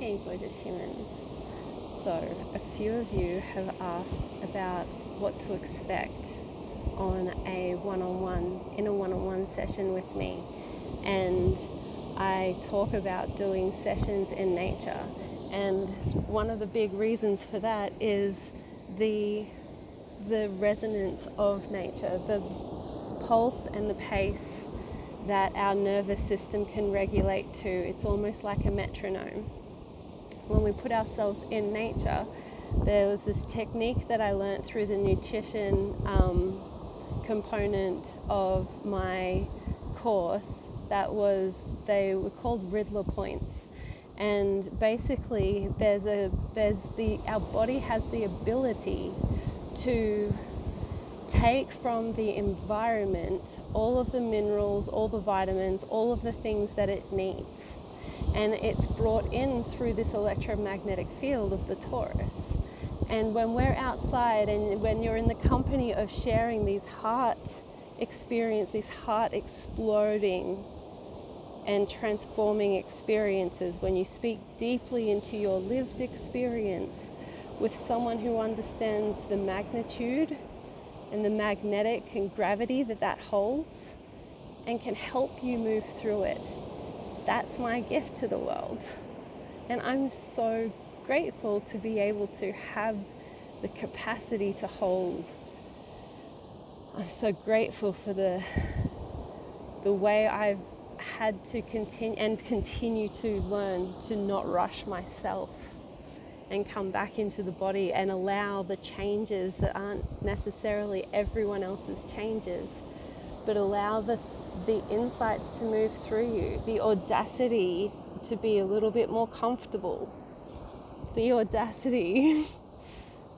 Hey gorgeous humans. So a few of you have asked about what to expect on a one-on-one session with me, and I talk about doing sessions in nature, and one of the big reasons for that is the resonance of nature, the pulse and the pace that our nervous system can regulate to. It's almost like a metronome. When we put ourselves in nature, there was this technique that I learned through the nutrition component of my course they were called Riddler points. And basically our body has the ability to take from the environment all of the minerals, all the vitamins, all of the things that it needs. And it's brought in through this electromagnetic field of the Taurus. And when we're outside and when you're in the company of sharing these heart experience, these heart exploding and transforming experiences, when you speak deeply into your lived experience with someone who understands the magnitude and the magnetic and gravity that holds and can help you move through it. That's my gift to the world. And I'm so grateful to be able to have the capacity to hold. I'm so grateful for the way I've had to continue to learn to not rush myself and come back into the body and allow the changes that aren't necessarily everyone else's changes, but allow the insights to move through you, the audacity to be a little bit more comfortable, the audacity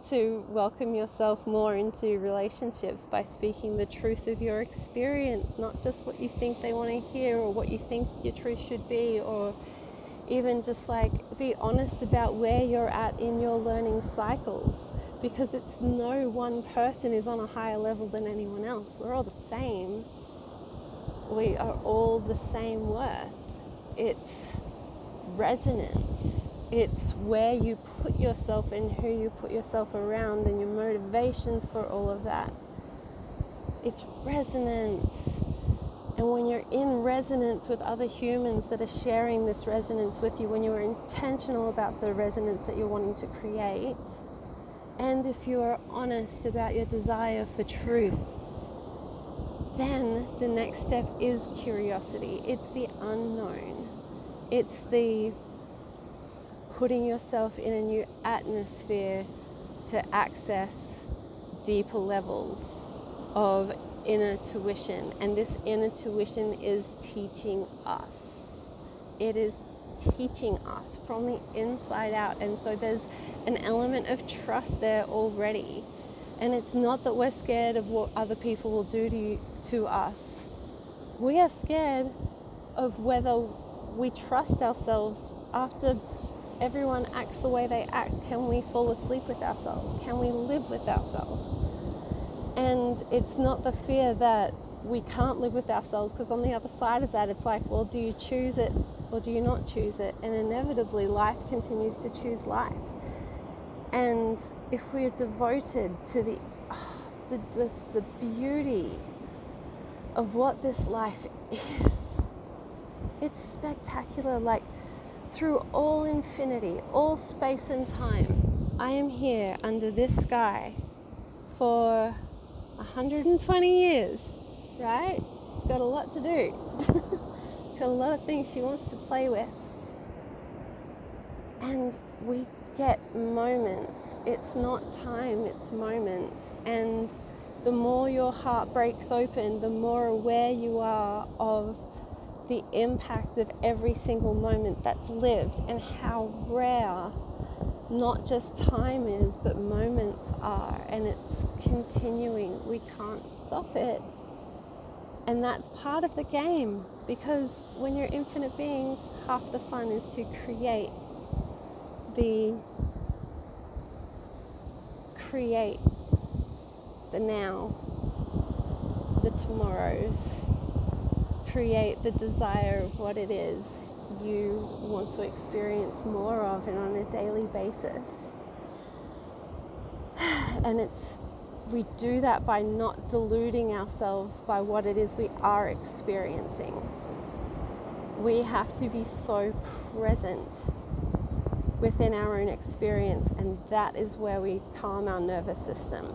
to welcome yourself more into relationships by speaking the truth of your experience, not just what you think they want to hear or what you think your truth should be, or even just like be honest about where you're at in your learning cycles, because it's no one person is on a higher level than anyone else. We're all the same. We are all the same worth. It's resonance. It's where you put yourself and who you put yourself around and your motivations for all of that. It's resonance. And when you're in resonance with other humans that are sharing this resonance with you, when you're intentional about the resonance that you're wanting to create, and if you are honest about your desire for truth, then the next step is curiosity. It's the unknown. It's the putting yourself in a new atmosphere to access deeper levels of inner tuition. And this inner tuition is teaching us. It is teaching us from the inside out. And so there's an element of trust there already. And it's not that we're scared of what other people will do to us. We are scared of whether we trust ourselves after everyone acts the way they act. Can we fall asleep with ourselves? Can we live with ourselves? And it's not the fear that we can't live with ourselves, because on the other side of that, it's like, well, do you choose it or do you not choose it? And inevitably, life continues to choose life. And if we're devoted to the beauty of what this life is, it's spectacular. Like, through all infinity, all space and time, I am here under this sky for 120 years, right? She's got a lot to do. She's got a lot of things she wants to play with. And we get moments. It's not time, it's moments. And the more your heart breaks open, the more aware you are of the impact of every single moment that's lived, and how rare not just time is, but moments are. And it's continuing. We can't stop it. And that's part of the game, because when you're infinite beings, half the fun is to create the now, the tomorrows, create the desire of what it is you want to experience more of and on a daily basis. And we do that by not deluding ourselves by what it is we are experiencing. We have to be so present within our own experience, and that is where we calm our nervous system.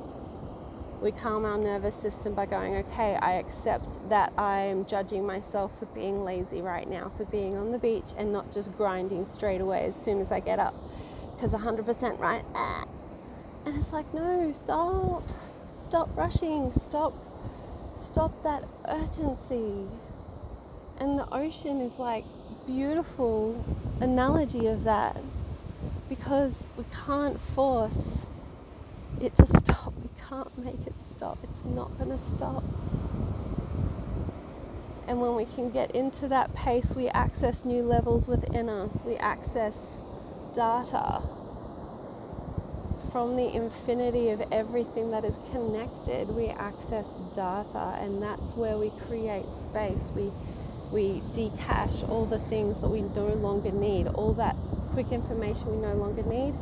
We calm our nervous system by going, okay, I accept that I am judging myself for being lazy right now, for being on the beach and not just grinding straight away as soon as I get up. Because 100% right. And it's like, no, stop rushing, stop that urgency. And the ocean is like beautiful analogy of that, because we can't force it to stop. We can't make it stop. It's not going to stop. And when we can get into that pace, we access new levels within us. We access data from the infinity of everything that is connected. We access data, and that's where we create space. We decache all the things that we no longer need, all that quick information we no longer need.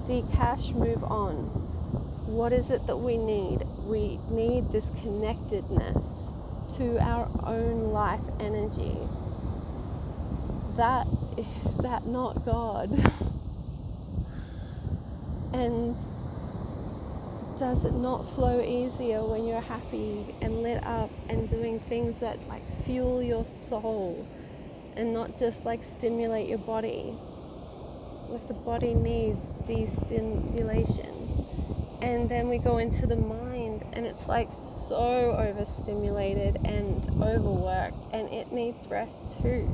Decache, move on. What is it that we need? We need this connectedness to our own life energy. Is that not God? And does it not flow easier when you're happy and lit up and doing things that like fuel your soul and not just like stimulate your body? Like the body needs de-stimulation. And then we go into the mind, and it's like so overstimulated and overworked, and it needs rest too.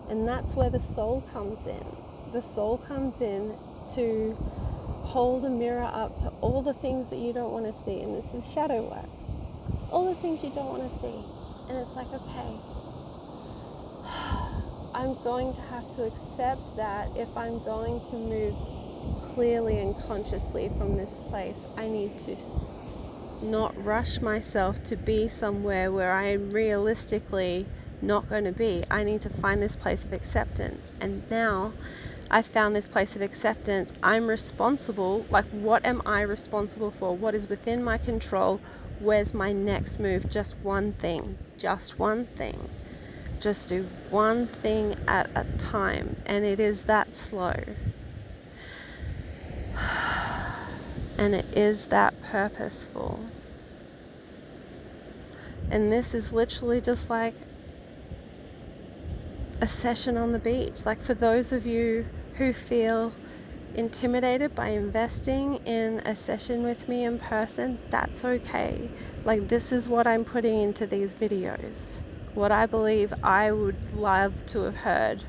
And that's where the soul comes in. The soul comes in to hold a mirror up to all the things that you don't want to see. And this is shadow work. All the things you don't want to see. And it's like, okay, I'm going to have to accept that if I'm going to move clearly and consciously from this place, I need to not rush myself to be somewhere where I am realistically not going to be. I need to find this place of acceptance. And now I've found this place of acceptance. I'm responsible. Like, what am I responsible for? What is within my control? Where's my next move? Just one thing. Just one thing. Just do one thing at a time. And it is that slow. And it is that purposeful. And this is literally just like a session on the beach. Like, for those of you who feel intimidated by investing in a session with me in person, that's okay. Like, this is what I'm putting into these videos. What I believe I would love to have heard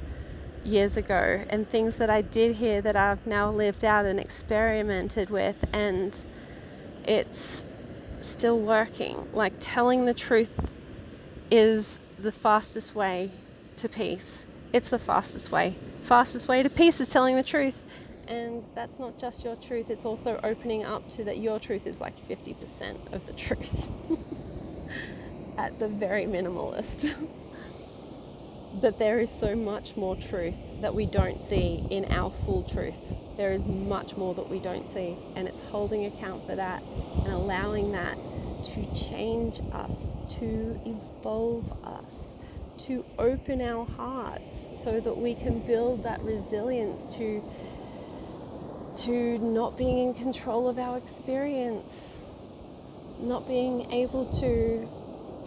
years ago, and things that I did hear that I've now lived out and experimented with, and it's still working. Like, telling the truth is the fastest way to peace. It's the fastest way. Fastest way to peace is telling the truth. And that's not just your truth, it's also opening up to that your truth is like 50% of the truth. At the very minimalist. But there is so much more truth that we don't see in our full truth. There is much more that we don't see, and it's holding account for that and allowing that to change us, to evolve us, to open our hearts so that we can build that resilience to not being in control of our experience, not being able to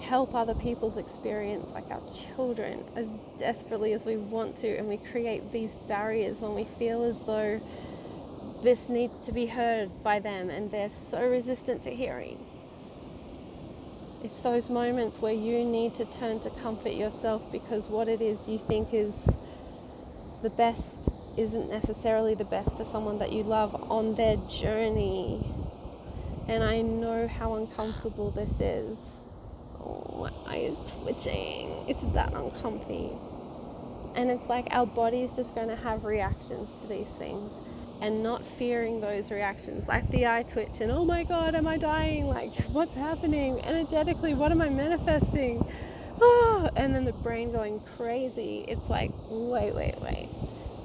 help other people's experience, like our children, as desperately as we want to, and we create these barriers when we feel as though this needs to be heard by them and they're so resistant to hearing. It's those moments where you need to turn to comfort yourself, because what it is you think is the best isn't necessarily the best for someone that you love on their journey. And I know how uncomfortable this is. Oh, my eye is twitching. It's that uncomfy. And it's like our body is just going to have reactions to these things, and not fearing those reactions, like the eye twitch and, oh my God, am I dying? Like, what's happening energetically? What am I manifesting? oh, and then the brain going crazy. It's like, wait.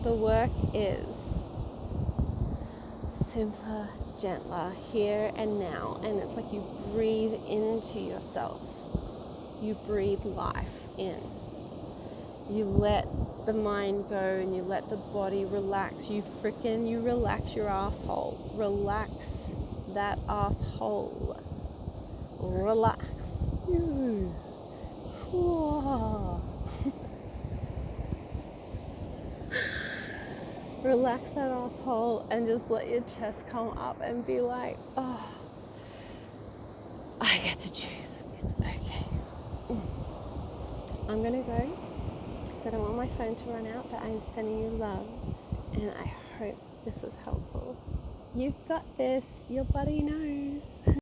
The work is simpler, gentler, here and now. And it's like you breathe into yourself. You breathe life in. You let the mind go and you let the body relax. You relax your asshole. Relax that asshole. Relax. Relax that asshole and just let your chest come up and be like, oh, I get to choose. It's okay. I'm gonna go because I don't want my phone to run out, but I'm sending you love and I hope this is helpful. You've got this. Your body knows.